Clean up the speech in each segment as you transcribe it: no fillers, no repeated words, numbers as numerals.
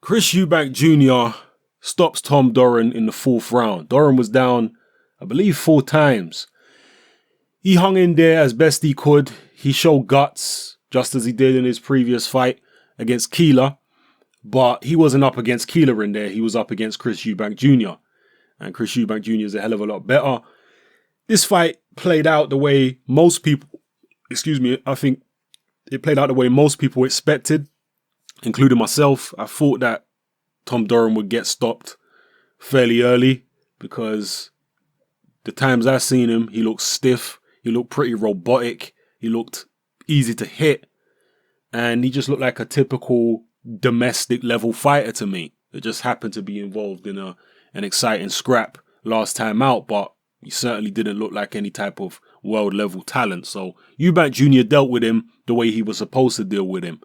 Chris Eubank Jr. stops Tom Doran in the 4th round. Doran was down, I believe, 4 times. He hung in there as best he could. He showed guts, just as he did in his previous fight against Keeler. But he wasn't up against Keeler in there. He was up against Chris Eubank Jr. And Chris Eubank Jr. is a hell of a lot better. This fight played out the way most people, I think it played out the way most people expected, including myself. I thought that Tom Doran would get stopped fairly early because the times I've seen him, he looked stiff. He looked pretty robotic. He looked easy to hit. And he just looked like a typical domestic level fighter to me. That just happened to be involved in an exciting scrap last time out, but he certainly didn't look like any type of world level talent. So Eubank Jr. dealt with him the way he was supposed to deal with him.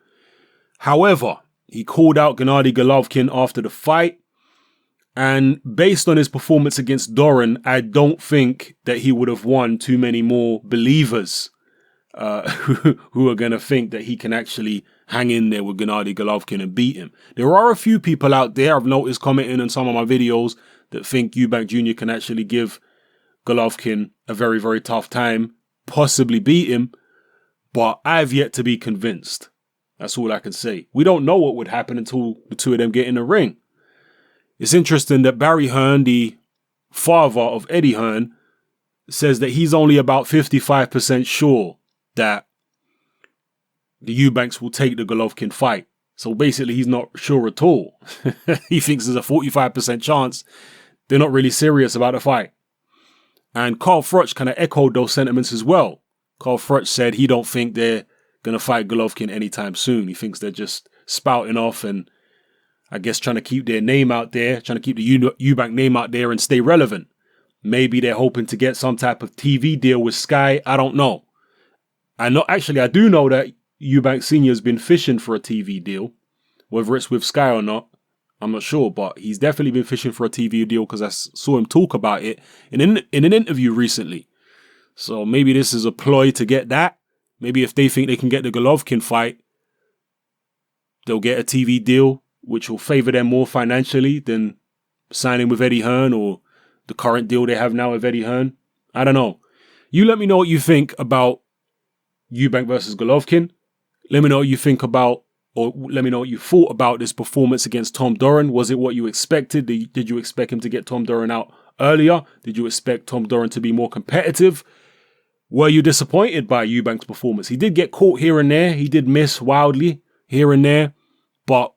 However, he called out Gennady Golovkin after the fight. And based on his performance against Doran, I don't think that he would have won too many more believers who are going to think that he can actually hang in there with Gennady Golovkin and beat him. There are a few people out there, I've noticed commenting on some of my videos, that think Eubank Jr. can actually give Golovkin a very, very tough time, possibly beat him, but I've yet to be convinced. That's all I can say. We don't know what would happen until the two of them get in the ring. It's interesting that Barry Hearn, the father of Eddie Hearn, says that he's only about 55% sure that the Eubanks will take the Golovkin fight. So basically, he's not sure at all. He thinks there's a 45% chance they're not really serious about the fight. And Carl Froch kind of echoed those sentiments as well. Carl Froch said he don't think they're going to fight Golovkin anytime soon. He thinks they're just spouting off and I guess trying to keep their name out there, trying to keep the Eubank name out there and stay relevant. Maybe they're hoping to get some type of TV deal with Sky. I don't know. I do know that Eubank Sr. has been fishing for a TV deal. Whether it's with Sky or not, I'm not sure. But he's definitely been fishing for a TV deal because I saw him talk about it in an interview recently. So maybe this is a ploy to get that. Maybe if they think they can get the Golovkin fight, they'll get a TV deal, which will favor them more financially than signing with Eddie Hearn or the current deal they have now with Eddie Hearn. I don't know. You let me know what you think about Eubank versus Golovkin. Let me know what you think about, or let me know what you thought about this performance against Tom Doran. Was it what you expected? Did you expect him to get Tom Doran out earlier? Did you expect Tom Doran to be more competitive? Were you disappointed by Eubank's performance? He did get caught here and there. He did miss wildly here and there. But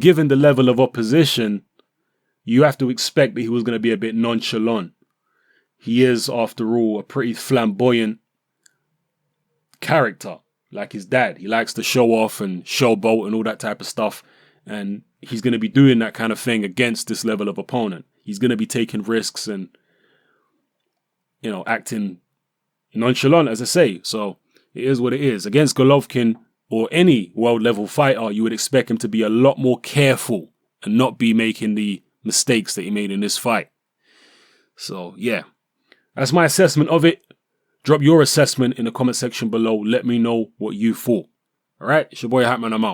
given the level of opposition, you have to expect that he was going to be a bit nonchalant. He is, after all, a pretty flamboyant character, like his dad. He likes to show off and showboat and all that type of stuff. And he's going to be doing that kind of thing against this level of opponent. He's going to be taking risks and, acting nonchalant, as I say. So it is what it is. Against Golovkin or any world level fighter, you would expect him to be a lot more careful and not be making the mistakes that he made in this fight. So yeah, that's my assessment of it. Drop your assessment in the comment section below. Let me know what you thought. All right, it's your boy Hatman. I'm out.